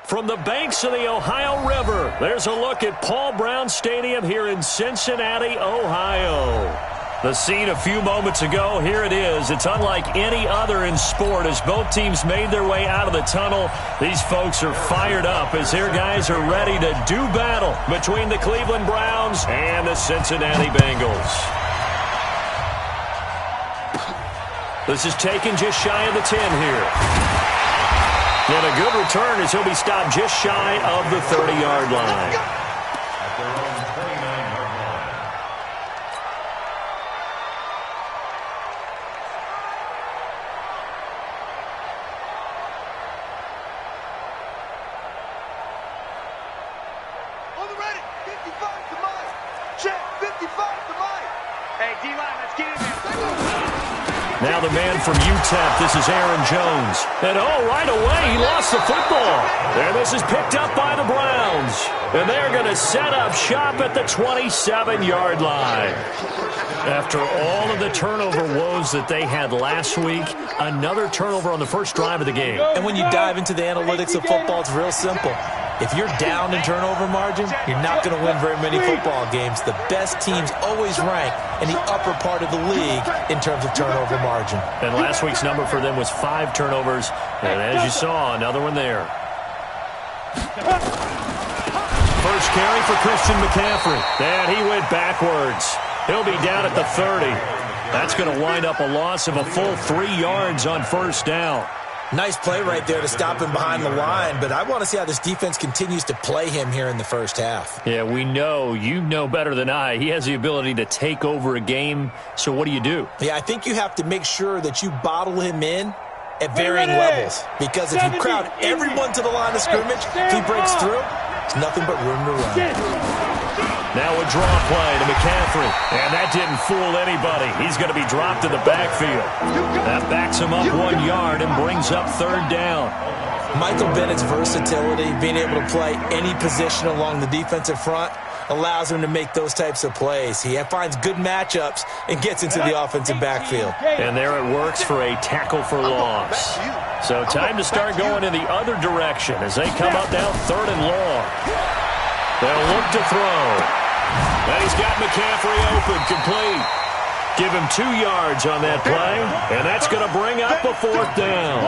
From the banks of the Ohio River, there's a look at Paul Brown Stadium here in Cincinnati, Ohio. The scene a few moments ago, here it is. It's unlike any other in sport as both teams made their way out of the tunnel. These folks are fired up as their guys are ready to do battle between the Cleveland Browns and the Cincinnati Bengals. This is taken just shy of the 10 here. And a good return as he'll be stopped just shy of the 30-yard line. On the ready, 55 to Mike. Check, 55 to Mike. Hey, D-line, let's get in there. Now the man from UTEP, this is Aaron Jones. And right away, he lost the football. And this is picked up by the Browns. And they're going to set up shop at the 27-yard line. After all of the turnover woes that they had last week, another turnover on the first drive of the game. And when you dive into the analytics of football, it's real simple. If you're down in turnover margin, you're not going to win very many football games. The best teams always rank in the upper part of the league in terms of turnover margin. And last week's number for them was 5 turnovers. And as you saw, another one there. First carry for Christian McCaffrey. And he went backwards. He'll be down at the 30. That's going to wind up a loss of a full 3 yards on first down. Nice play right there to stop him behind the line, but I want to see how this defense continues to play him here in the first half. Yeah, we know. You know better than I. He has the ability to take over a game, so what do? Yeah, I think you have to make sure that you bottle him in at varying levels, because if you crowd everyone to the line of scrimmage, if he breaks through, it's nothing but room to run. Now a draw play to McCaffrey, and that didn't fool anybody. He's going to be dropped in the backfield. That backs him up 1 yard and brings up third down. Michael Bennett's versatility, being able to play any position along the defensive front, allows him to make those types of plays. He finds good matchups and gets into the offensive backfield. And there it works for a tackle for loss. So time to start going in the other direction as they come up now third and long. They'll look to throw. And he's got McCaffrey open, complete. Give him 2 yards on that play, and that's going to bring up a fourth down.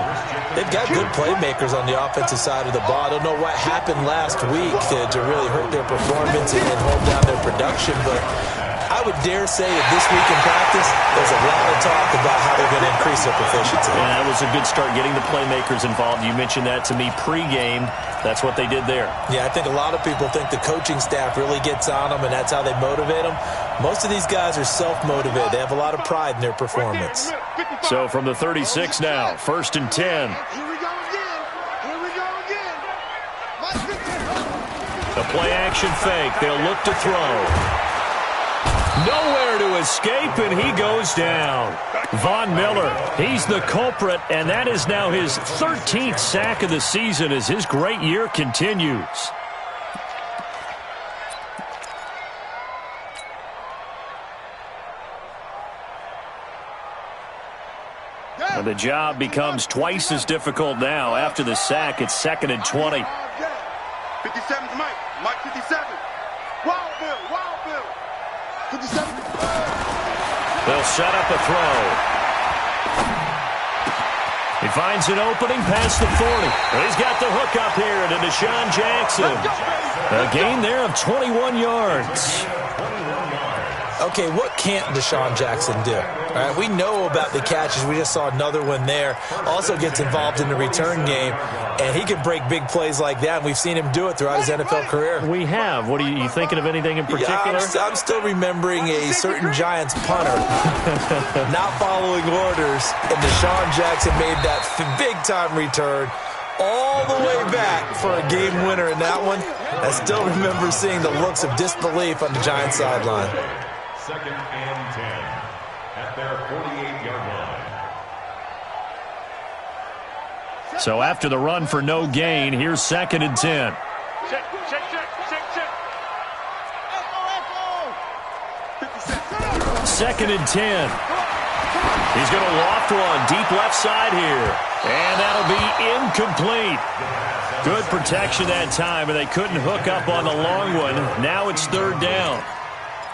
They've got good playmakers on the offensive side of the ball. I don't know what happened last week to really hurt their performance and hold down their production, but I would dare say that this week in practice, there's a lot of talk about how they're going to increase their proficiency. And that was a good start, getting the playmakers involved. You mentioned that to me pregame. That's what they did there. Yeah, I think a lot of people think the coaching staff really gets on them, and that's how they motivate them. Most of these guys are self-motivated. They have a lot of pride in their performance. So from the 36 now, 1st and 10. Here we go again. Here we go again. A play-action fake. They'll look to throw. Nowhere to escape, and he goes down. Von Miller, he's the culprit, and that is now his 13th sack of the season as his great year continues. And the job becomes twice as difficult now. After the sack, it's 2nd and 20. 57 to Mike. Mike 57. Wild Bill. 57. They'll set up a throw. He finds an opening past the 40. And he's got the hook up here to Deshaun Jackson. A gain there of 21 yards. Okay, what can't Deshaun Jackson do? All right, we know about the catches. We just saw another one there. Also gets involved in the return game, and he can break big plays like that. And we've seen him do it throughout his NFL career. We have. What are you thinking of anything in particular? I'm still remembering a certain Giants punter not following orders, and Deshaun Jackson made that big-time return all the way back for a game winner in that one. I still remember seeing the looks of disbelief on the Giants sideline. 2nd and 10 at their 48-yard line. So after the run for no gain, here's 2nd and 10. Check. 2nd and 10. He's going to loft one deep left side here. And that'll be incomplete. Good protection that time, and they couldn't hook up on the long one. Now it's third down.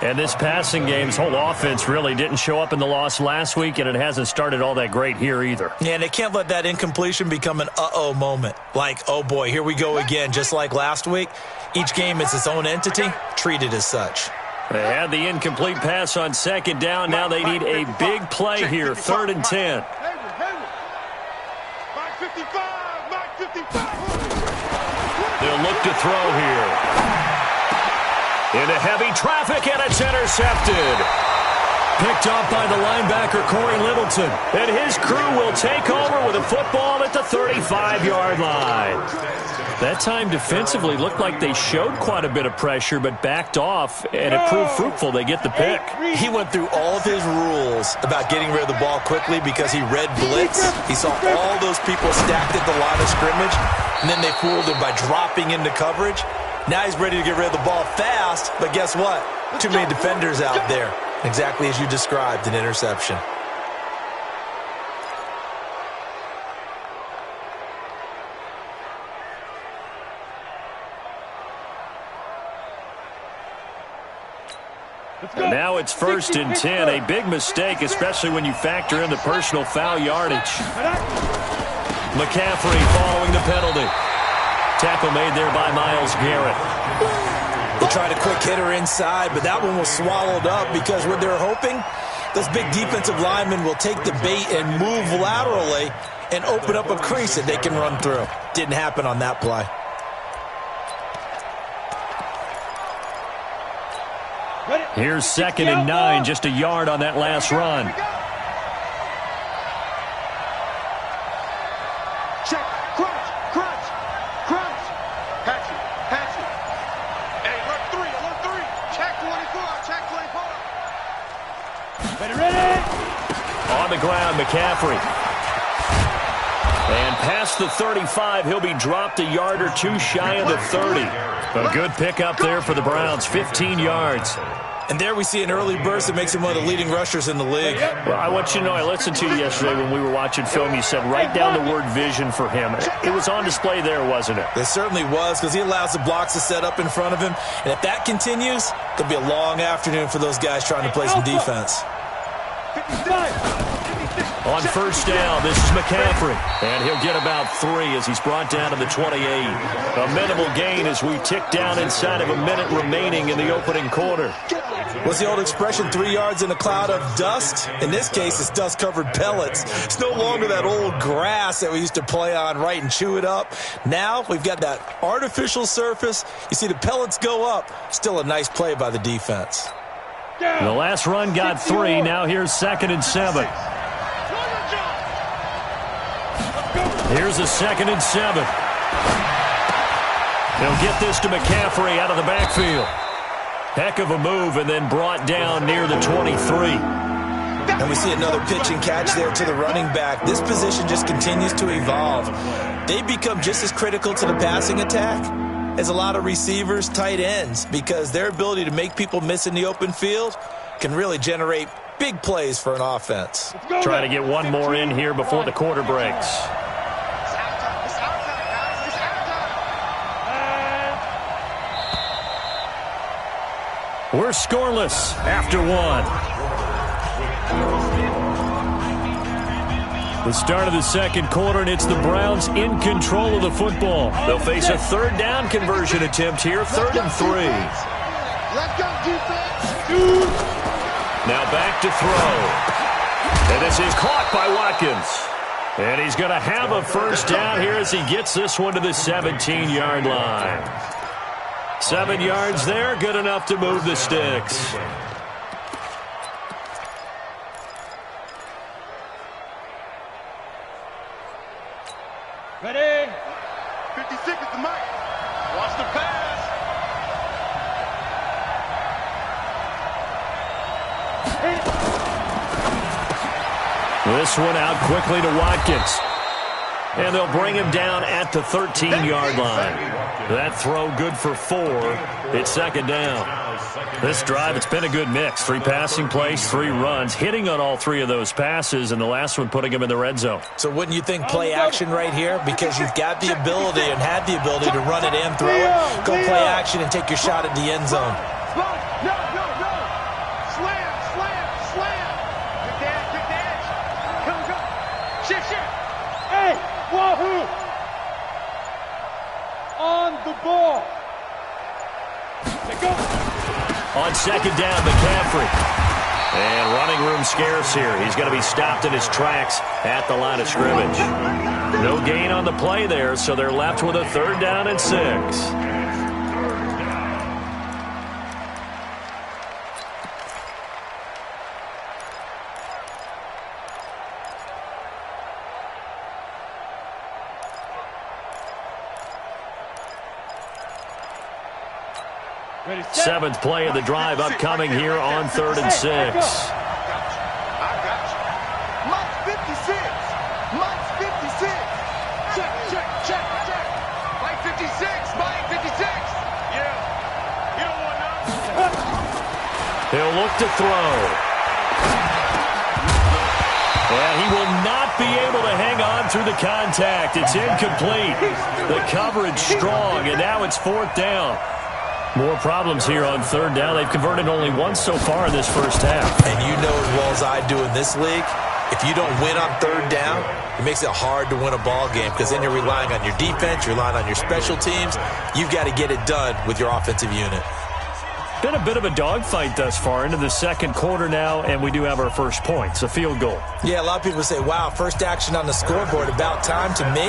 And this passing game's whole offense really didn't show up in the loss last week, and it hasn't started all that great here either. Yeah, and they can't let that incompletion become an uh-oh moment. Like, oh boy, here we go again, just like last week. Each game is its own entity, treated as such. They had the incomplete pass on second down. Now they need a big play here, 3rd and 10. They'll look to throw here. Into heavy traffic, and it's intercepted. Picked off by the linebacker, Corey Littleton. And his crew will take over with a football at the 35-yard line. That time defensively looked like they showed quite a bit of pressure, but backed off, and it proved fruitful. They get the pick. He went through all of his rules about getting rid of the ball quickly because he read blitz. He saw all those people stacked at the line of scrimmage, and then they fooled him by dropping into coverage. Now he's ready to get rid of the ball fast, but guess what? Too many defenders out there. Exactly as you described, an interception. And now it's 1st and 10. A big mistake, especially when you factor in the personal foul yardage. McCaffrey following the penalty. Tackle made there by Myles Garrett. They tried a quick hitter inside, but that one was swallowed up because what they're hoping, those big defensive linemen will take the bait and move laterally and open up a crease that they can run through. Didn't happen on that play. Here's 2nd and 9, just a yard on that last run. Check, crunch, crunch, crunch. Patch it. Hey, alert 3. Check 24, Ready. On the ground, McCaffrey. And past the 35, he'll be dropped a yard or two shy of the 30. A good pickup there for the Browns, 15 yards. And there we see an early burst that makes him one of the leading rushers in the league. Well, I want you to know, I listened to you yesterday when we were watching film. You said write down the word vision for him. It was on display there, wasn't it? It certainly was, because he allows the blocks to set up in front of him. And if that continues, it'll be a long afternoon for those guys trying to play some defense. On 1st down, this is McCaffrey. And he'll get about 3 as he's brought down to the 28. A minimal gain as we tick down inside of a minute remaining in the opening quarter. What's the old expression, 3 yards in a cloud of dust? In this case, it's dust-covered pellets. It's no longer that old grass that we used to play on, right, and chew it up. Now we've got that artificial surface. You see the pellets go up. Still a nice play by the defense. The last run got 3. Now here's 2nd and 7. Here's a 2nd and 7. They'll get this to McCaffrey out of the backfield. Heck of a move, and then brought down near the 23. And we see another pitch and catch there to the running back. This position just continues to evolve. They become just as critical to the passing attack as a lot of receivers, tight ends, because their ability to make people miss in the open field can really generate big plays for an offense. Try to get one more in here before the quarter breaks. We're scoreless after 1. The start of the second quarter, and it's the Browns in control of the football. They'll face a 3rd down conversion attempt here, 3rd and 3. Let's go, defense. Now back to throw. And this is caught by Watkins. And he's going to have a 1st down here as he gets this one to the 17-yard line. 7 yards there, good enough to move the sticks. Ready? 56 is the mark. Watch the pass. This one out quickly to Watkins. And they'll bring him down at the 13-yard line. That throw good for 4. It's second down. This drive, it's been a good mix. 3 passing plays, 3 runs, hitting on all 3 of those passes, and the last one putting him in the red zone. So wouldn't you think play action right here? Because you've got the ability and had the ability to run it and throw it. Go play action and take your shot at the end zone. No. Slam. Good dash. Come. Shift. Hey, Wahoo! On the ball. Go. On second down, McCaffrey. And running room scarce here. He's going to be stopped in his tracks at the line of scrimmage. No gain on the play there, so they're left with a 3rd down and 6. Seventh play of the drive upcoming here on 3rd and 6. I got you. Mike's 56. Check. Mike 56. Yeah. You don't want none. He'll look to throw. Well, he will not be able to hang on through the contact. It's incomplete. The coverage strong, and now it's 4th down. More problems here on 3rd down. They've converted only once so far in this first half. And you know as well as I do in this league, if you don't win on 3rd down, it makes it hard to win a ball game because then you're relying on your defense, you're relying on your special teams. You've got to get it done with your offensive unit. Been a bit of a dogfight thus far into the second quarter now, and we do have our first points, a field goal. Yeah, a lot of people say, wow, first action on the scoreboard, about time. To me,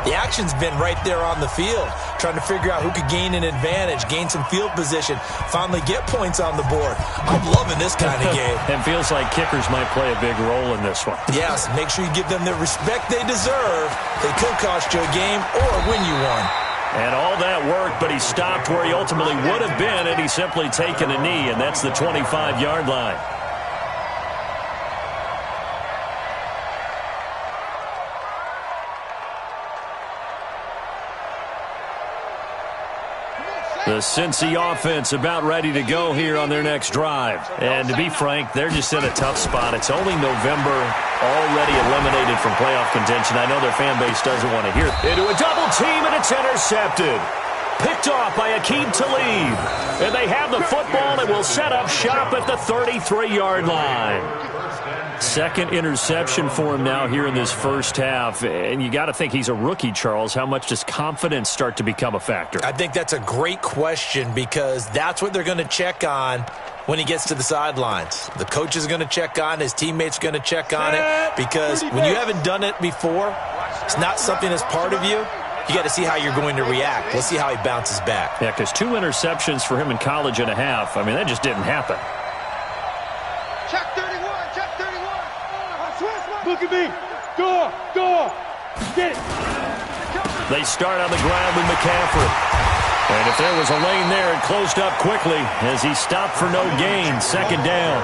the action's been right there on the field, trying to figure out who could gain an advantage, gain some field position, finally get points on the board. I'm loving this kind of game. And feels like kickers might play a big role in this one. Yes, make sure you give them the respect they deserve. They could cost you a game or win you one. And all that work, but he stopped where he ultimately would have been, and he's simply taken a knee, and that's the 25-yard line. The Cincy offense about ready to go here on their next drive. And to be frank, they're just in a tough spot. It's only November, already eliminated from playoff contention. I know their fan base doesn't want to hear it. Into a double team, and it's intercepted. Picked off by Aqib Talib. And they have the football and will set up shop at the 33-yard line. Second interception for him now here in this first half. And you got to think he's a rookie, Charles. How much does confidence start to become a factor? I think that's a great question because that's what they're going to check on when he gets to the sidelines. The coach is going to check on, his teammates going to check on it, because when you haven't done it before, it's not something that's part of you. You got to see how you're going to react. Let's see how he bounces back. Yeah, because 2 interceptions for him in college and a half. I mean, that just didn't happen. Check 31. Look at me. Go. Get it. They start on the ground with McCaffrey. And if there was a lane there, it closed up quickly as he stopped for no gain. Second down.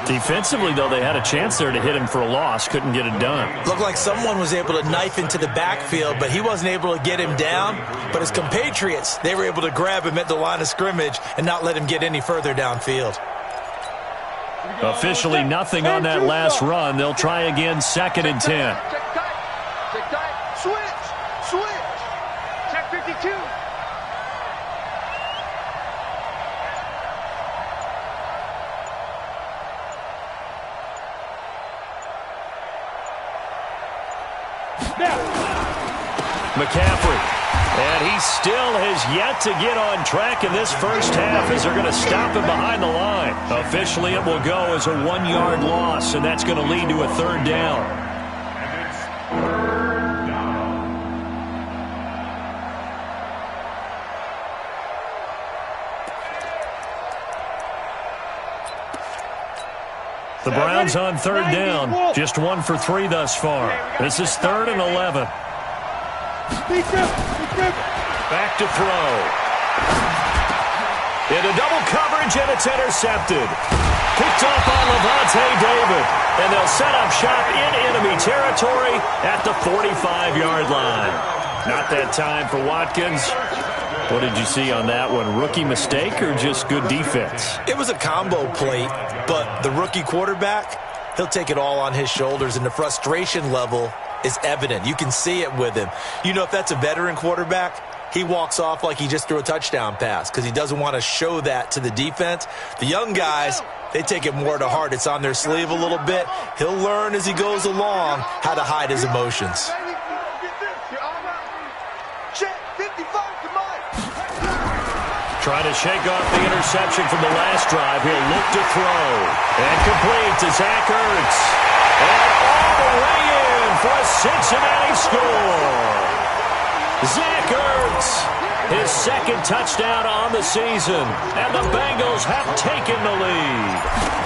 Defensively, though, they had a chance there to hit him for a loss. Couldn't get it done. Looked like someone was able to knife into the backfield, but he wasn't able to get him down. But his compatriots, they were able to grab him at the line of scrimmage and not let him get any further downfield. Officially nothing on that last run. They'll try again, 2nd and 10. Check tight. Switch. Check 52. McCaffrey. And he still has yet to get on track in this first half as they're going to stop him behind the line. Officially, it will go as a 1-yard loss, and that's going to lead to a 3rd down. The Browns on 3rd down. Just 1 for 3 thus far. This is 3rd and 11. Back to throw. Into double coverage, and it's intercepted. Picked off by Lavonte David. And they'll set up shop in enemy territory at the 45-yard line. Not that time for Watkins. What did you see on that one? Rookie mistake or just good defense? It was a combo plate, but the rookie quarterback, he'll take it all on his shoulders, and the frustration level is evident. You can see it with him. You know, if that's a veteran quarterback, he walks off like he just threw a touchdown pass because he doesn't want to show that to the defense. The young guys, they take it more to heart. It's on their sleeve a little bit. He'll learn as he goes along how to hide his emotions. Trying to shake off the interception from the last drive. He'll look to throw. And complete to Zach Ertz. And all the way in for a Cincinnati score. Zach Ertz, his second touchdown on the season. And the Bengals have taken the lead.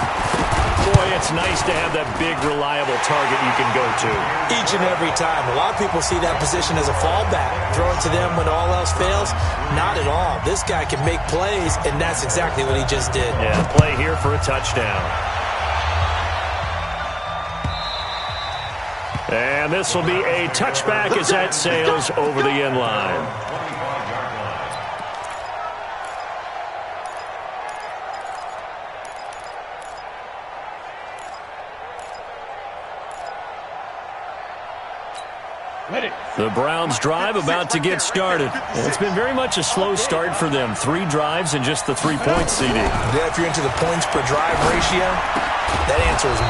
Boy, it's nice to have that big, reliable target you can go to. Each and every time. A lot of people see that position as a fallback. Throw it to them when all else fails. Not at all. This guy can make plays, and that's exactly what he just did. Yeah, play here for a touchdown. And this will be a touchback as that sails over the end line. The Browns drive about to get started. It's been very much a slow start for them. 3 drives and just the 3 points, CD. Yeah, if you're into the points per drive ratio, that answer is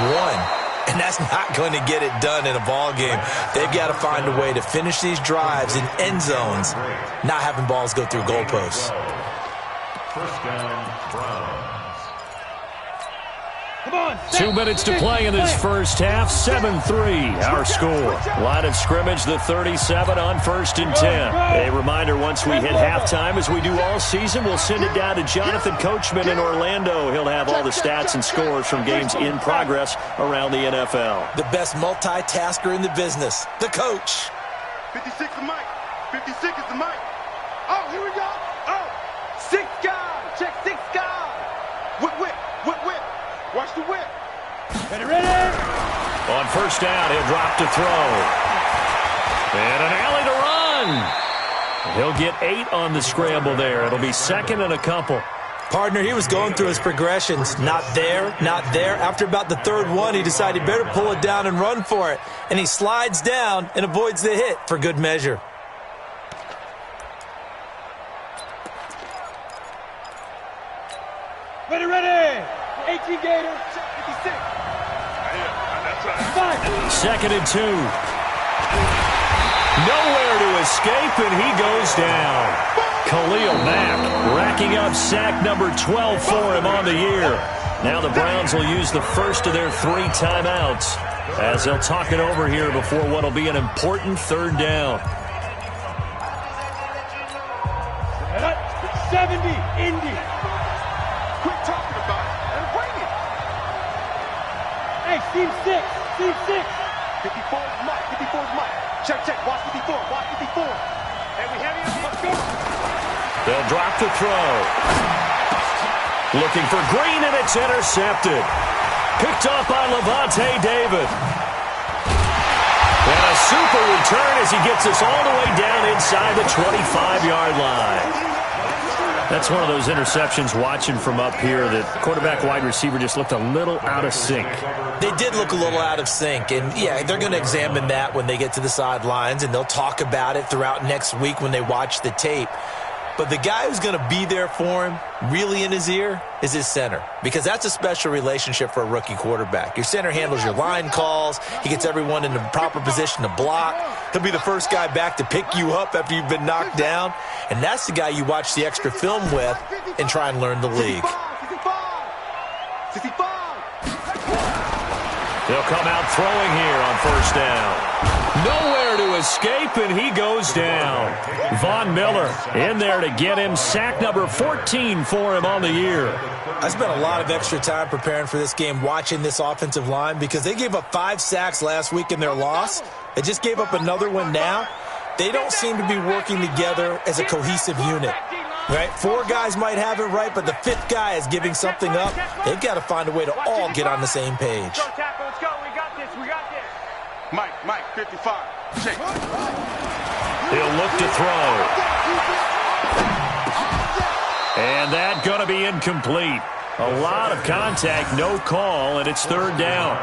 1. And that's not going to get it done in a ball game. They've got to find a way to finish these drives in end zones, not having balls go through goalposts. First down, Browns. 2 minutes to play in this first half. 7-3, our score. Line of scrimmage, the 37 on 1st and 10. A reminder, once we hit halftime, as we do all season, we'll send it down to Jonathan Coachman in Orlando. He'll have all the stats and scores from games in progress around the NFL. The best multitasker in the business, the coach. 56 is the mic. 56 is the mic. Oh, here we go. Oh, 6 guys. Check 6 guys. Whip, whip, whip, whip. Watch the whip. Ready, ready. On first down, he'll drop to throw. And an alley to run. He'll get 8 on the scramble there. It'll be second and a couple. Partner, he was going through his progressions. Not there, not there. After about the 3rd one, he decided he better pull it down and run for it. And he slides down and avoids the hit for good measure. Ready, ready. 18 Gators, 56. Second and 2. Nowhere to escape, and he goes down. Khalil Mack racking up sack number 12 for him on the year. Now the Browns will use the first of their 3 timeouts as they'll talk it over here before what will be an important 3rd down. 70, Indy. Quit talking about it and bring it. Hey, team 6, team 6. 54 is Mike, 54 is Mike. Check, check, watch 54, watch 54. And we have it, let's go. They'll drop the throw. Looking for Green, and it's intercepted. Picked off by Lavonte David. And a super return as he gets us all the way down inside the 25-yard line. That's one of those interceptions watching from up here that quarterback wide receiver just looked a little out of sync. They did look a little out of sync, and yeah, they're going to examine that when they get to the sidelines, and they'll talk about it throughout next week when they watch the tape. But the guy who's going to be there for him, really in his ear, is his center. Because that's a special relationship for a rookie quarterback. Your center handles your line calls. He gets everyone in the proper position to block. He'll be the first guy back to pick you up after you've been knocked down. And that's the guy you watch the extra film with and try and learn the league. 65. They'll come out throwing here on first down. Nowhere to escape, and he goes down. Von Miller in there to get him. Sack number 14 for him on the year. I spent a lot of extra time preparing for this game watching this offensive line because they gave up 5 sacks last week in their loss. They just gave up another one now. They don't seem to be working together as a cohesive unit. Right? 4 guys might have it right, but the 5th guy is giving something up. They've got to find a way to all get on the same page. Let's go. We got this. Mike, 55. Shake. He'll look to throw. And that's going to be incomplete. A lot of contact, no call, and it's 3rd down.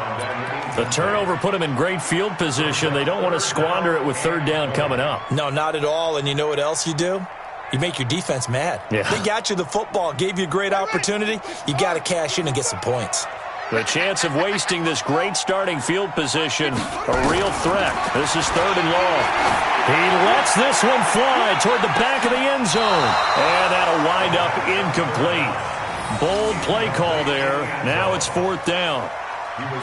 The turnover put him in great field position. They don't want to squander it with 3rd down coming up. No, not at all. And you know what else you do? You make your defense mad. Yeah. They got you the football, gave you a great opportunity. You got to cash in and get some points. The chance of wasting this great starting field position, a real threat. This is 3rd and long. He lets this one fly toward the back of the end zone. And that'll wind up incomplete. Bold play call there. Now it's 4th down.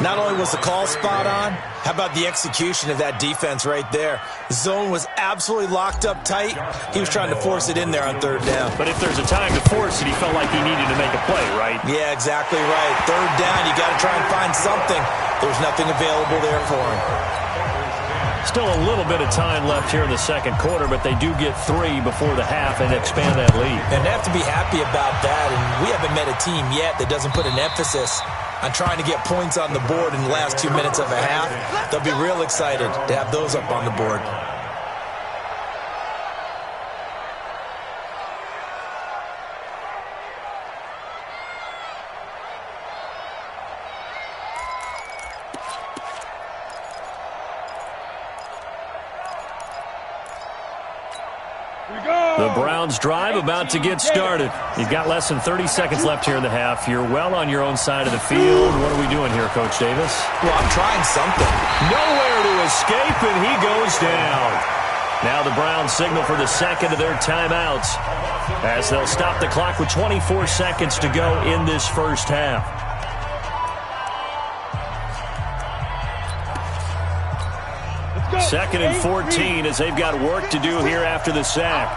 Not only was the call spot on, how about the execution of that defense right there? The zone was absolutely locked up tight. He was trying to force it in there on 3rd down. But if there's a time to force it, he felt like he needed to make a play, right? Yeah, exactly right. 3rd down, you got to try and find something. There's nothing available there for him. Still a little bit of time left here in the 2nd quarter, but they do get 3 before the half and expand that lead. And they have to be happy about that, and we haven't met a team yet that doesn't put an emphasis on trying to get points on the board in the last 2 minutes of a half. They'll be real excited to have those up on the board. The Browns drive about to get started. You've got less than 30 seconds left here in the half. You're well on your own side of the field. What are we doing here, Coach Davis? Well, I'm trying something. Nowhere to escape, and he goes down. Now the Browns signal for the 2nd of their timeouts as they'll stop the clock with 24 seconds to go in this first half. Second and 14 as they've got work to do here after the sack.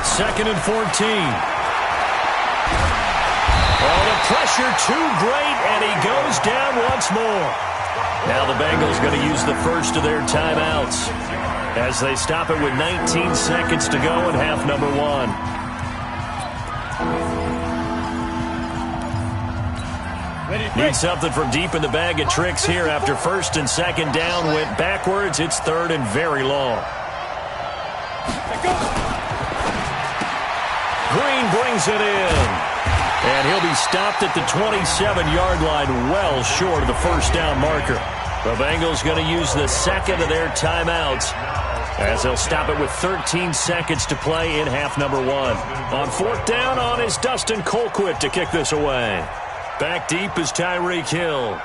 2nd and 14. Oh, the pressure too great, and he goes down once more. Now the Bengals going to use the first of their timeouts as they stop it with 19 seconds to go in half number 1. Need something from deep in the bag of tricks here after 1st and 2nd down went backwards. It's 3rd and very long. Green brings it in. And he'll be stopped at the 27-yard line, well short of the first down marker. The Bengals going to use the 2nd of their timeouts as they'll stop it with 13 seconds to play in half number 1. On 4th down on is Dustin Colquitt to kick this away. Back deep is Tyreek Hill.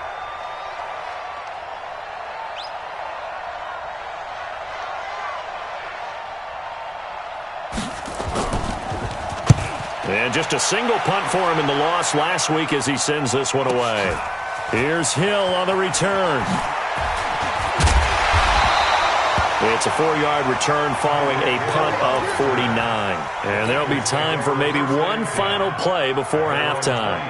And just a single punt for him in the loss last week as he sends this one away. Here's Hill on the return. It's a 4-yard return following a punt of 49. And there'll be time for maybe one final play before halftime.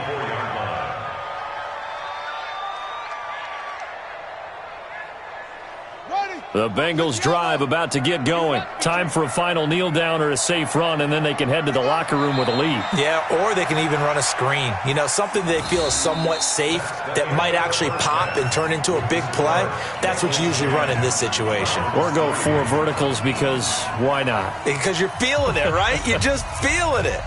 The Bengals drive about to get going. Time for a final kneel down or a safe run, and then they can head to the locker room with a lead. Yeah, or they can even run a screen. You know, something they feel is somewhat safe that might actually pop and turn into a big play. That's what you usually run in this situation. Or go 4 verticals because why not? Because you're feeling it, right? You're just feeling it.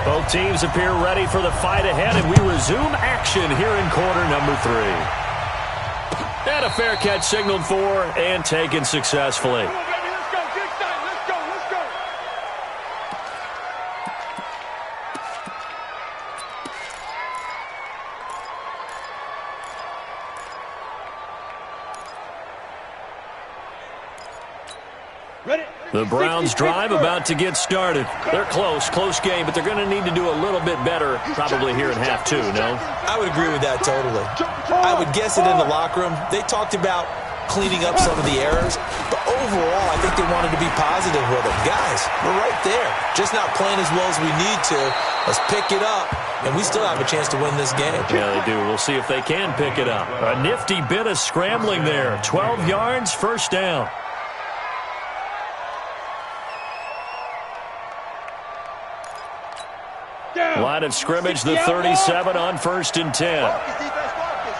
Both teams appear ready for the fight ahead, and we resume action here in quarter number 3. And a fair catch signaled for and taken successfully. Come on, baby, let's go. Get started. Let's go. Let's go. Ready? The Browns drive about to get started. They're close game, but they're going to need to do a little bit better probably here in half 2, no? I would agree with that totally. I would guess it in the locker room. They talked about cleaning up some of the errors, but overall, I think they wanted to be positive with them. Guys, we're right there. Just not playing as well as we need to. Let's pick it up, and we still have a chance to win this game. Yeah, they do. We'll see if they can pick it up. A nifty bit of scrambling there. 12 yards, first down. Line of scrimmage, the 37 on 1st and 10. Marcus, defense, Marcus.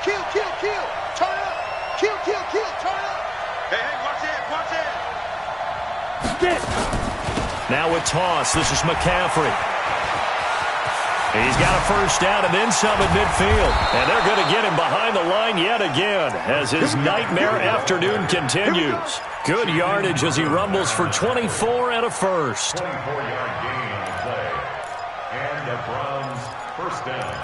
Kill, kill, kill. Turn up. Kill, kill, kill. Turn up. Hey, hey, watch it, watch it. Now with toss, this is McCaffrey. He's got a first down and then some at midfield. And they're going to get him behind the line yet again as his nightmare afternoon continues. Good yardage as he rumbles for 24 and a first. 24-yard gain on the play. And the Browns first down.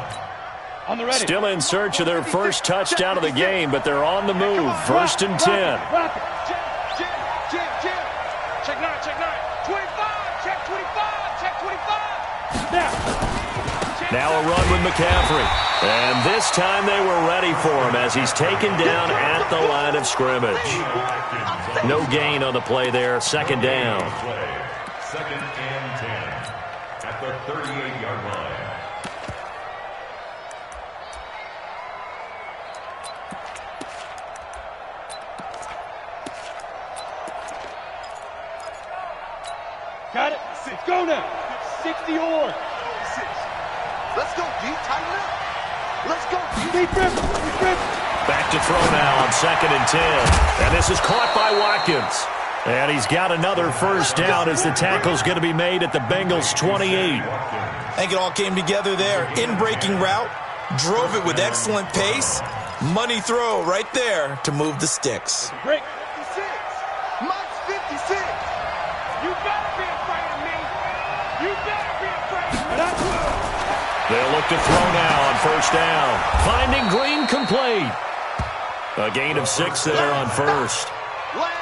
On the ready. Still in search of their first touchdown of the game, but they're on the move. 1st and 10. Rock it. Jam. Check 9, check 9. 25, check 25, check 25. Now a run with McCaffrey. And this time they were ready for him as he's taken down at the line of scrimmage. No gain on the play there. 2nd down. 2nd and 10 at the 38-yard line. Got it. Let's go now. 60 or. Let's go deep, tighten up. Let's go deep. Back to throw now on 2nd and 10. And this is caught by Watkins. And he's got another first down as the tackle's going to be made at the Bengals 28. I think it all came together there. In-breaking route, drove it with excellent pace. Money throw right there to move the sticks. Break. 56. Mike's 56. You better be afraid of me. You better be afraid of me. They'll look to throw now on 1st down. Finding Green complete. A gain of 6 there on 1st.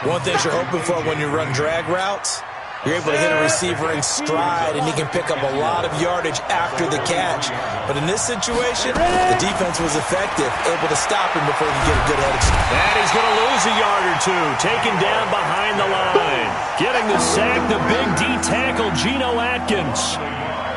One thing you're hoping for when you run drag routes, you're able to hit a receiver in stride, and he can pick up a lot of yardage after the catch. But in this situation, the defense was effective, able to stop him before he could get a good head of steam. And he's going to lose a yard or two. Taken down behind the line. Getting the sack, the big D tackle, Geno Atkins.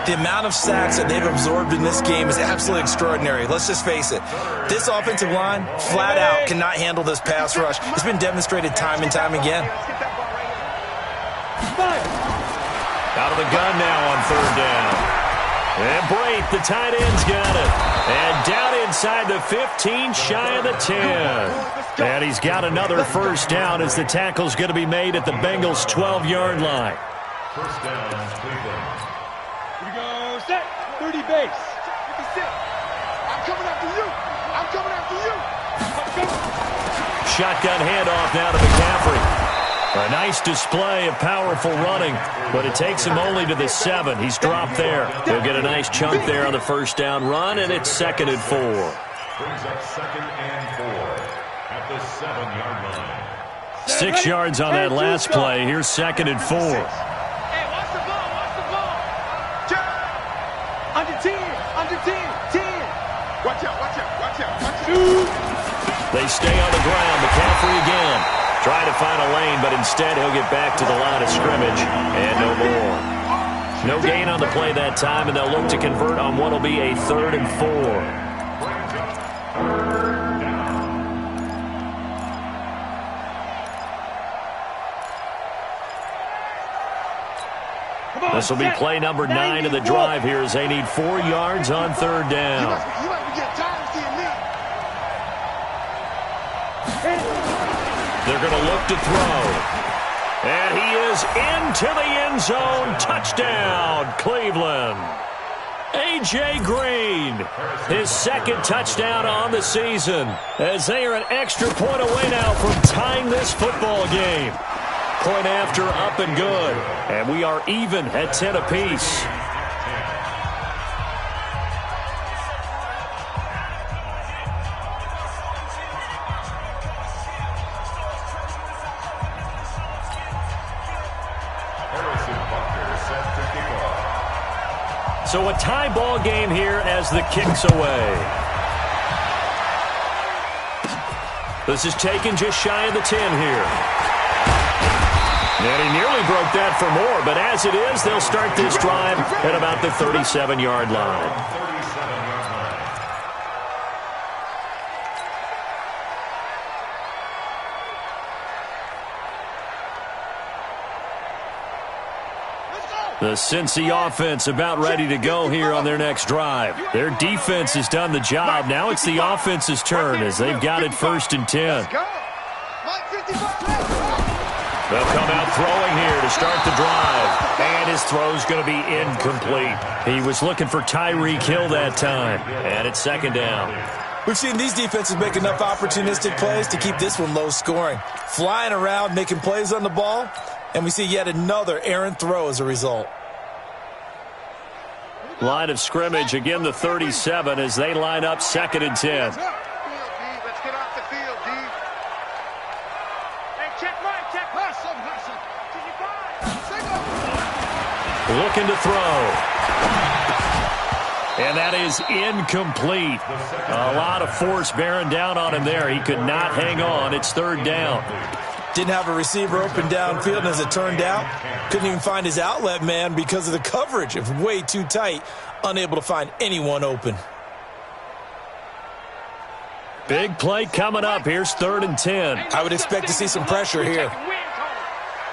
The amount of sacks that they've absorbed in this game is absolutely extraordinary. Let's just face it. This offensive line, flat out, cannot handle this pass rush. It's been demonstrated time and time again. Out of the gun now on 3rd down. And Brate, the tight end's got it. And down inside the 15, shy of the 10. And he's got another first down as the tackle's going to be made at the Bengals' 12-yard line. First down, Cleveland. Here we go. Set. 30 base. 56. I'm coming after you. I'm coming after you. Shotgun handoff now to McCaffrey. A nice display of powerful running, but it takes him only to the 7. He's dropped there. He'll get a nice chunk there on the first down run, and it's 2nd and 4. Brings up 2nd and 4 at the 7-yard line. 6 yards on that last play. Here's 2nd and 4. Hey, watch the ball. Watch the ball. Under 10. Under 10. 10. Watch out. Watch out. Watch out. Watch out. They stay on the ground. McCaffrey again. Trying to find a lane, but instead he'll get back to the line of scrimmage and no more. No gain on the play that time, and they'll look to convert on what will be a 3rd and 4. This will be play number 9 of the drive here as they need 4 yards on 3rd down. You must be getting tired of seeing me. They're going to look to throw. And he is into the end zone. Touchdown, Cleveland. A.J. Green, his 2nd touchdown on the season, as they are an extra point away now from tying this football game. Point after, up and good. And we are even at 10 apiece. So a tie ball game here as the kick's away. This is taken just shy of the 10 here. And he nearly broke that for more, but as it is, they'll start this drive at about the 37-yard line. The Cincy offense about ready to go here on their next drive. Their defense has done the job. Now it's the offense's turn as they've got it 1st and 10. They'll come out throwing here to start the drive. And his throw's going to be incomplete. He was looking for Tyreek Hill that time. And it's 2nd down. We've seen these defenses make enough opportunistic plays to keep this one low scoring. Flying around, making plays on the ball, and we see yet another errant throw as a result. Line of scrimmage, again the 37 as they line up 2nd and 10. Let's get off the field, D. Hey, check Mike, check. Hustle. Looking to throw. And that is incomplete. A lot of force bearing down on him there. He could not hang on. It's 3rd down. Didn't have a receiver open downfield, and as it turned out, couldn't even find his outlet man because of the coverage. It was way too tight, unable to find anyone open. Big play coming up. Here's 3rd and 10. I would expect to see some pressure here.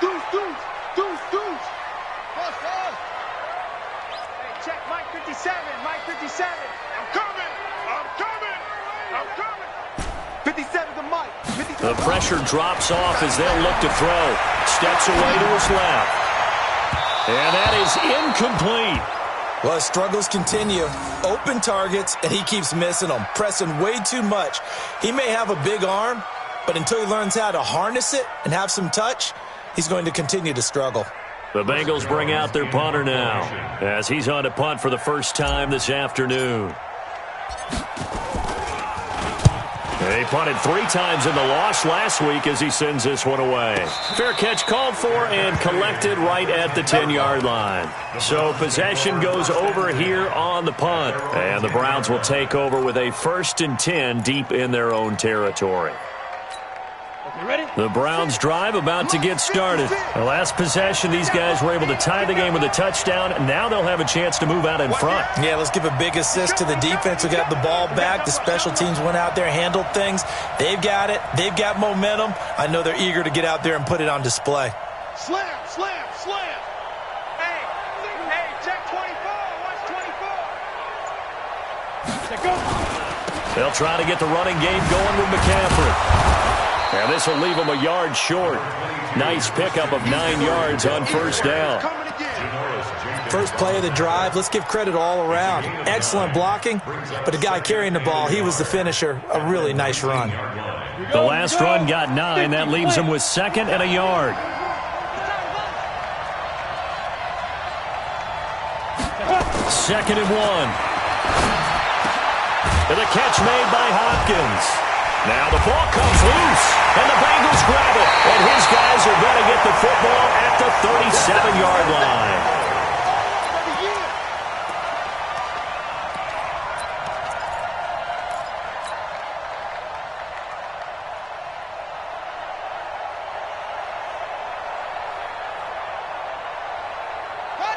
Deuce. Hey, check Mike 57. Mike 57. I'm coming. 57 to Mike. 57. The pressure drops off as they'll look to throw. Steps away to his left. And that is incomplete. Well, his struggles continue. Open targets, and he keeps missing them, pressing way too much. He may have a big arm, but until he learns how to harness it and have some touch, he's going to continue to struggle. The Bengals bring out their punter now as he's on to punt for the first time this afternoon. He punted 3 times in the loss last week as he sends this one away. Fair catch called for and collected right at the 10-yard line. So possession goes over here on the punt. And the Browns will take over with a 1st and 10 deep in their own territory. The Browns drive about to get started. The last possession, these guys were able to tie the game with a touchdown. Now they'll have a chance to move out in front. Yeah, let's give a big assist to the defense who got the ball back. The special teams went out there, handled things. They've got it. They've got momentum. I know they're eager to get out there and put it on display. Slam. Hey, check 24. Watch 24. They'll try to get the running game going with McCaffrey. And this will leave him a yard short. Nice pickup of 9 yards on 1st down. First play of the drive, let's give credit all around. Excellent blocking, but the guy carrying the ball, he was the finisher. A really nice run. The last run got 9. That leaves him with 2nd and a yard. Second and 1. And the catch made by Hopkins. Now the ball comes loose, and the Bengals grab it. And his guys are going to get the football at the 37-yard line.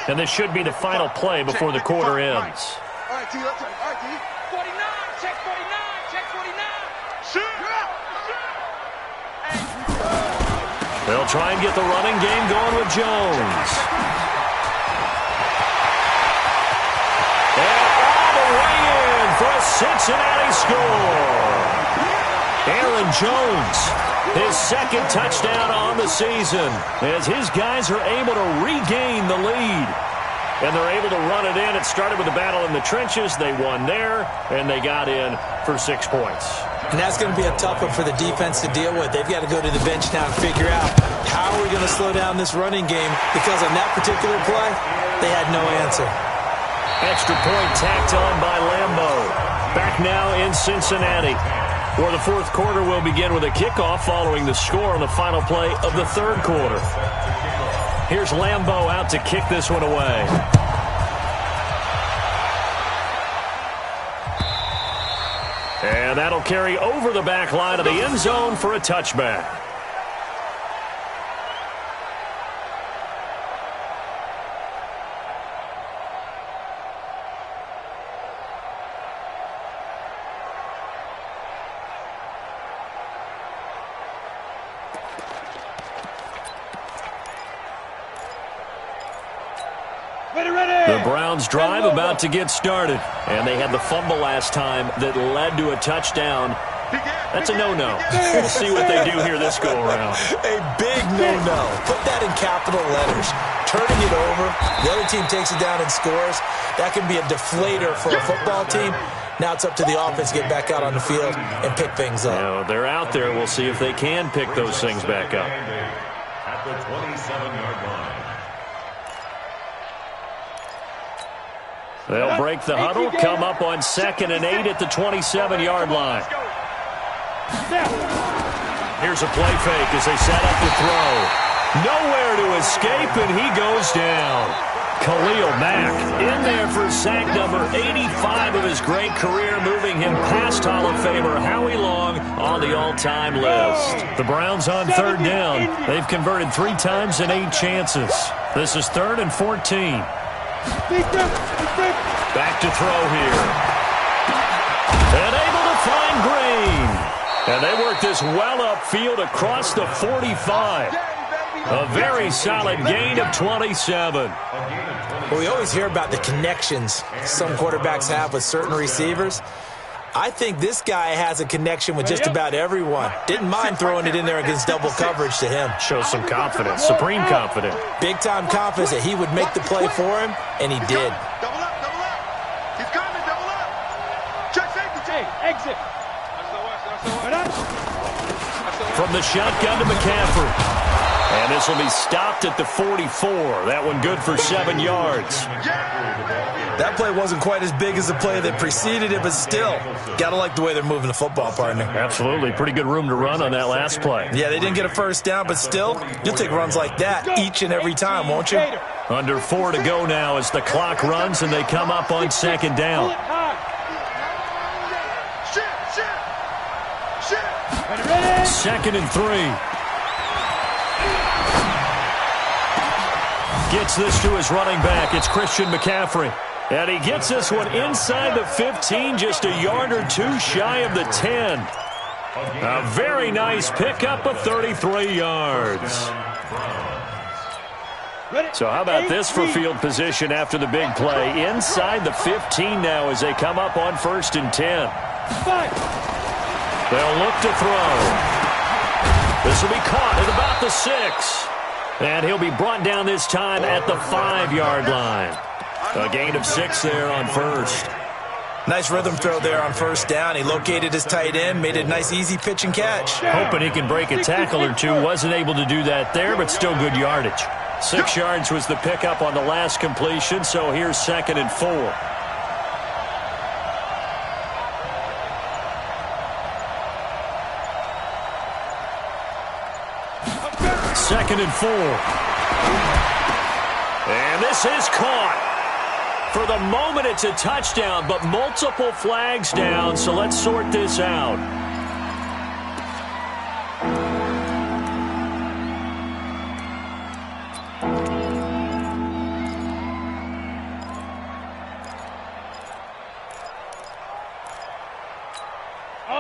And this should be the final play before the quarter ends. All right, T, let's go. All right, T. 49, check 49, check 49. Shoot! They'll try and get the running game going with Jones. And all the way in for a Cincinnati score. Aaron Jones, his 2nd touchdown on the season, as his guys are able to regain the lead. And they're able to run it in. It started with a battle in the trenches. They won there, and they got in for 6 points. And that's going to be a tough one for the defense to deal with. They've got to go to the bench now and figure out how are we going to slow down this running game, because on that particular play, they had no answer. Extra point tacked on by Lambo. Back now in Cincinnati, where the 4th quarter will begin with a kickoff following the score on the final play of the 3rd quarter. Here's Lambo out to kick this one away. And that'll carry over the back line of the end zone for a touchback. The Browns drive about to get started, and they had the fumble last time that led to a touchdown. That's a no-no. We'll see what they do here this go-around. A big no-no. Put that in capital letters. Turning it over, the other team takes it down and scores. That can be a deflator for a football team. Now it's up to the offense to get back out on the field and pick things up. Now, they're out there. We'll see if they can pick those things back up. At the 27-yard line. They'll break the huddle, come up on 2nd and 8 at the 27-yard line. Here's a play fake as they set up the throw. Nowhere to escape, and he goes down. Khalil Mack in there for sack number 85 of his great career, moving him past Hall of Famer Howie Long on the all-time list. The Browns on 3rd down. They've converted 3 times in 8 chances. This is 3rd and 14. Back to throw here. And able to find Green. And they work this well upfield across the 45. A very solid gain of 27. Well, we always hear about the connections some quarterbacks have with certain receivers. I think this guy has a connection with just about everyone. Didn't mind throwing it in there against double coverage to him. Shows some confidence, supreme confidence. Big-time confidence that he would make the play for him, and he did. Double up, double up. He's coming, double up. Check safety. Exit. From the shotgun to McCaffrey. And this will be stopped at the 44. That one good for 7 yards. That play wasn't quite as big as the play that preceded it, but still, gotta like the way they're moving the football, partner. Absolutely. Pretty good room to run on that last play. Yeah, they didn't get a first down, but still, you'll take runs like that each and every time, won't you? Under 4 to go now as the clock runs and they come up on 2nd down. Second and 3. Gets this to his running back. It's Christian McCaffrey. And he gets this one inside the 15, just a yard or 2 shy of the 10. A very nice pickup of 33 yards. So how about this for field position after the big play? Inside the 15 now as they come up on 1st and 10. They'll look to throw. This will be caught at about the 6. And he'll be brought down this time at the 5-yard line. A gain of 6 there on 1st. Nice rhythm throw there on 1st down. He located his tight end, made a nice easy pitch and catch. Hoping he can break a tackle or 2. Wasn't able to do that there, but still good yardage. 6 yards was the pickup on the last completion, so here's 2nd and 4. Second and 4. And this is caught. For the moment, it's a touchdown, but multiple flags down, so let's sort this out.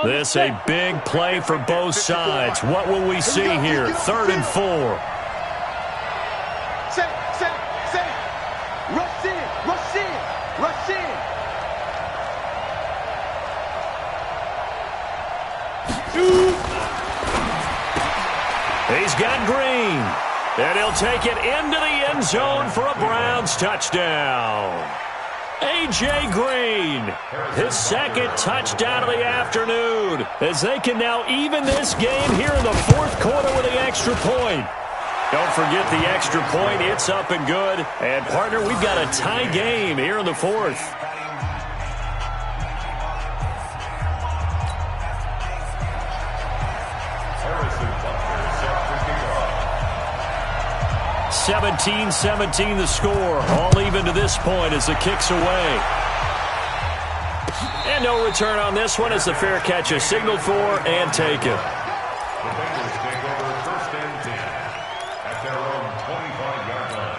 This a big play for both sides. What will we see here? 3rd and 4. Set. Rush in. He's got Green. And he'll take it into the end zone for a Browns touchdown. A.J. Green, his 2nd touchdown of the afternoon, as they can now even this game here in the 4th quarter with the extra point. Don't forget the extra point. It's up and good. And, partner, we've got a tie game here in the 4th. Harrison Butker set to kick off. 17-17 the score. All even to this point as the kick's away. And no return on this one as the fair catch is signaled for and taken. The Bengals take over 1st and 10 at their own 25-yard line.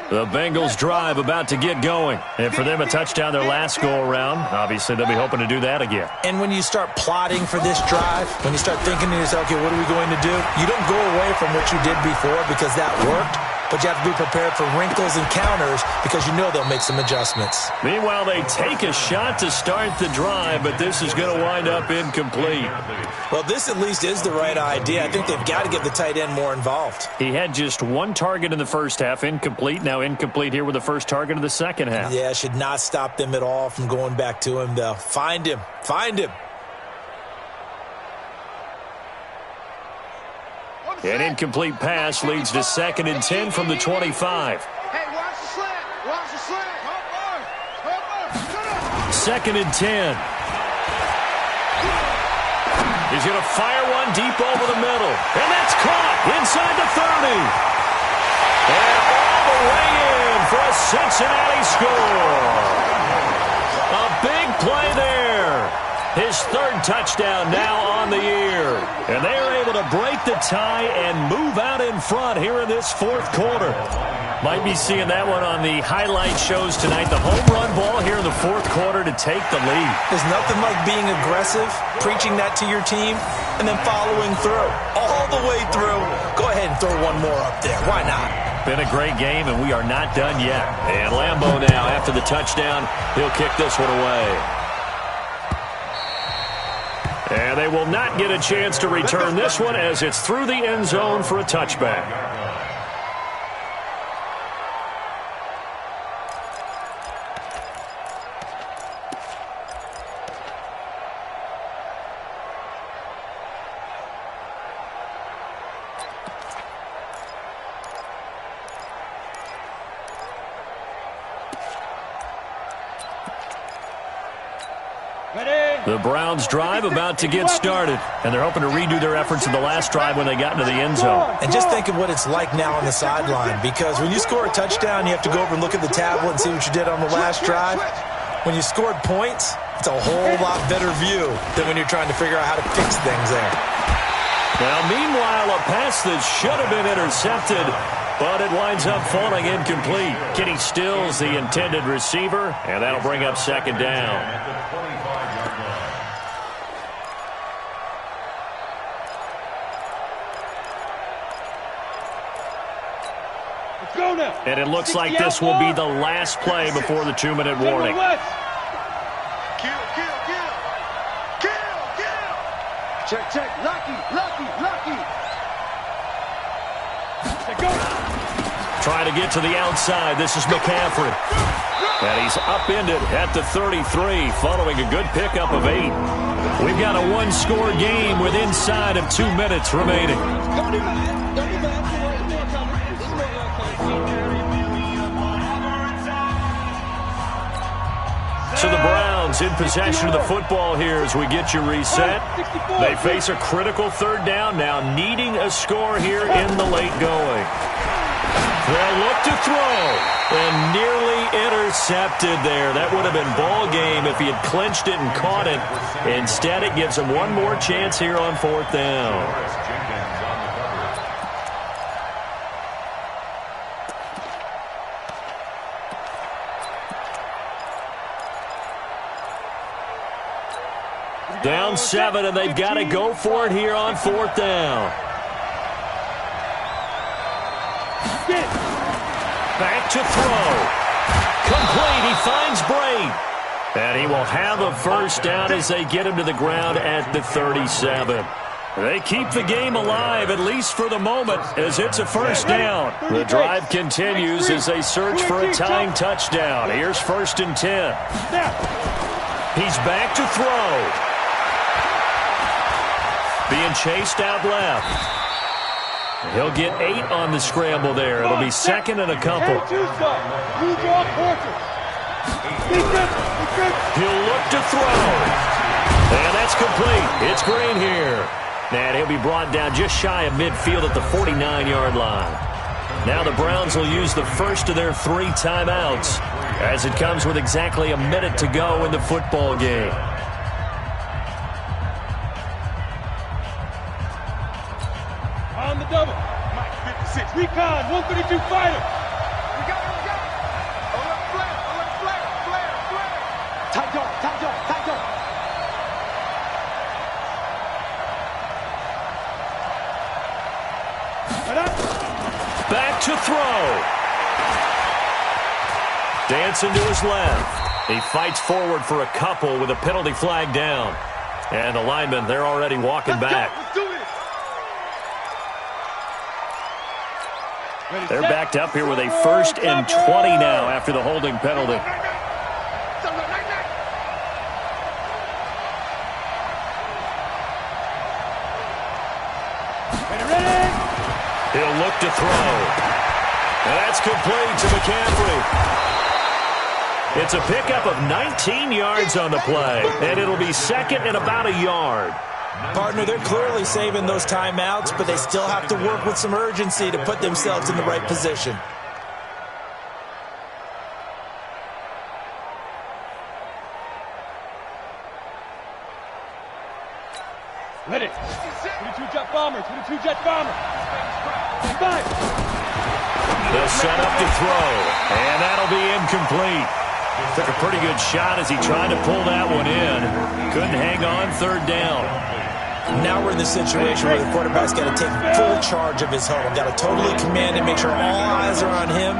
The Bengals drive about to get going. And for them, a touchdown their last go-around. Obviously, they'll be hoping to do that again. And when you start plotting for this drive, when you start thinking to yourself, okay, what are we going to do? You don't go away from what you did before because that worked. But you have to be prepared for wrinkles and counters because you know they'll make some adjustments. Meanwhile, they take a shot to start the drive, but this is going to wind up incomplete. Well, this at least is the right idea. I think they've got to get the tight end more involved. He had just one target in the first half, incomplete. Now incomplete here with the first target of the second half. Yeah, should not stop them at all from going back to him, though. Find him. Find him. An incomplete pass leads to 2nd and 10 from the 25. Hey, watch the slant. Watch the slant. 2nd and 10. He's going to fire one deep over the middle. And that's caught inside the 30. And all the way in for a Cincinnati score. A big play there. His 3rd touchdown now on the year. And they are able to break the tie and move out in front here in this 4th quarter. Might be seeing that one on the highlight shows tonight. The home run ball here in the 4th quarter to take the lead. There's nothing like being aggressive, preaching that to your team, and then following through. All the way through. Go ahead and throw one more up there. Why not? Been a great game, and we are not done yet. And Lambeau now, after the touchdown, he'll kick this one away. And they will not get a chance to return this one as it's through the end zone for a touchback. The Browns drive about to get started, and they're hoping to redo their efforts in the last drive when they got into the end zone. And just think of what it's like now on the sideline, because when you score a touchdown, you have to go over and look at the tablet and see what you did on the last drive. When you scored points, it's a whole lot better view than when you're trying to figure out how to fix things there. Now, meanwhile, a pass that should have been intercepted, but it winds up falling incomplete. Kenny Stills, the intended receiver, and that'll bring up 2nd down. And it looks like this will be the last play before the 2-minute warning. Kill. Check. Lucky. Trying to get to the outside. This is McCaffrey. And he's upended at the 33 following a good pickup of 8. We've got a 1-score game with inside of 2 minutes remaining. So the Browns in possession of the football here as we get you reset. They face a critical 3rd down now, needing a score here in the late going. They'll look to throw, and nearly intercepted there. That would have been ball game if he had clinched it and caught it. Instead, it gives him one more chance here on 4th down. Down 7, and they've got to go for it here on 4th down. Back to throw. Complete. He finds Braid. And he will have a 1st down as they get him to the ground at the 37. They keep the game alive, at least for the moment, as it's a 1st down. The drive continues as they search for a tying touchdown. Here's 1st and 10. He's back to throw. Being chased out left. He'll get 8 on the scramble there. It'll be 2nd and a couple. He'll look to throw. And that's complete. It's Green here. And he'll be brought down just shy of midfield at the 49-yard line. Now the Browns will use the first of their 3 timeouts as it comes with exactly a minute to go in the football game. On the double. Mike 56. Recon, 132 fighter. Back to throw. Dancing to his left. He fights forward for a couple with a penalty flag down. And the linemen, they're already walking back. They're backed up here with a 1st and 20 now after the holding penalty. He'll look to throw. And that's complete to McCaffrey. It's a pickup of 19 yards on the play, and it'll be 2nd and about a yard. Partner, they're clearly saving those timeouts, but they still have to work with some urgency to put themselves in the right position. Let it. 22 jet bombers. 22 jet bombers. They'll set up to throw, and that'll be incomplete. Took a pretty good shot as he tried to pull that one in. Couldn't hang on 3rd down. Now we're in the situation where the quarterback's got to take full charge of his huddle. Got to totally command it, make sure all eyes are on him.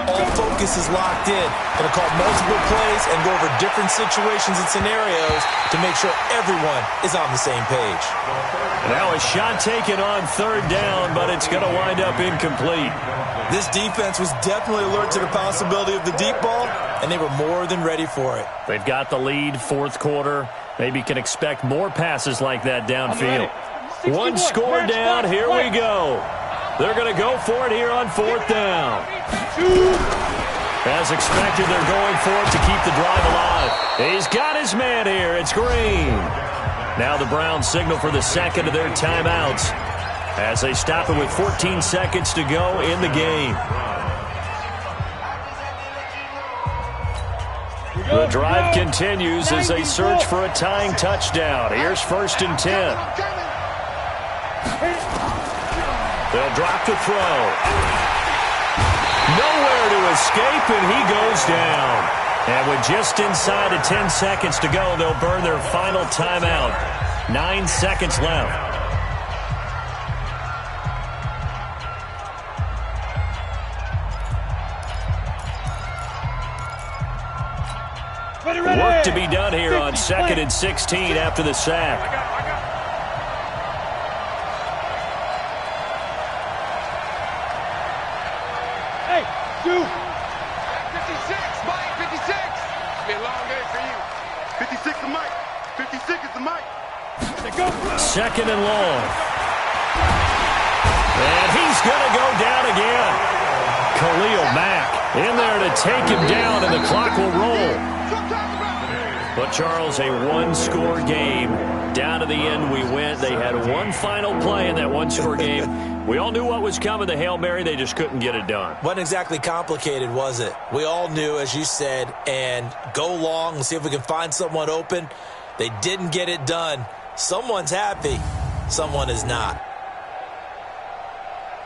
All focus is locked in. Going to call multiple plays and go over different situations and scenarios to make sure everyone is on the same page. Now a shot taken on 3rd down, but it's going to wind up incomplete. This defense was definitely alert to the possibility of the deep ball, and they were more than ready for it. They've got the lead, 4th quarter. Maybe can expect more passes like that downfield. One score down, here we go. They're going to go for it here on 4th down. As expected, they're going for it to keep the drive alive. He's got his man here. It's Green. Now the Browns signal for the 2nd of their timeouts as they stop it with 14 seconds to go in the game. The drive continues as they search for a tying touchdown. Here's 1st and 10. They'll drop to throw. Nowhere to escape, and he goes down. And with just inside of 10 seconds to go, they'll burn their final timeout. 9 seconds left. Work to be done here on 2nd and 16 after the sack. Hey, you. 56, Mike, 56. It's been a long day for you. 56 is Mike. 56 is the Mike. 2nd and long. And he's going to go down again. Khalil Mack in there to take him down, and the clock will roll. But, Charles, a one-score game. Down to the end we went. They had one final play in that one-score game. We all knew what was coming, the Hail Mary. They just couldn't get it done. Wasn't exactly complicated, was it? We all knew, as you said, and go long and see if we can find someone open. They didn't get it done. Someone's happy. Someone is not.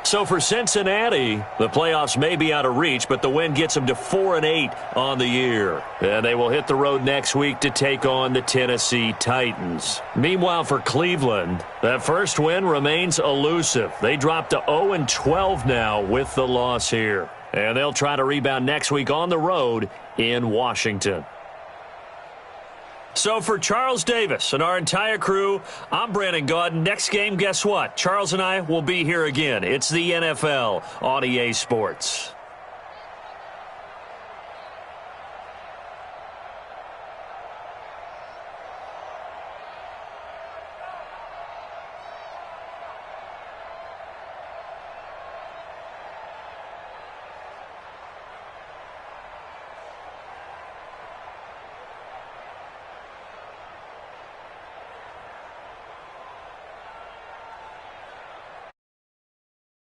So for Cincinnati, the playoffs may be out of reach, but the win gets them to 4-8 on the year. And they will hit the road next week to take on the Tennessee Titans. Meanwhile, for Cleveland, that first win remains elusive. They dropped to 0-12 now with the loss here. And they'll try to rebound next week on the road in Washington. So for Charles Davis and our entire crew, I'm Brandon Gaudin. Next game, guess what? Charles and I will be here again. It's the NFL on EA Sports.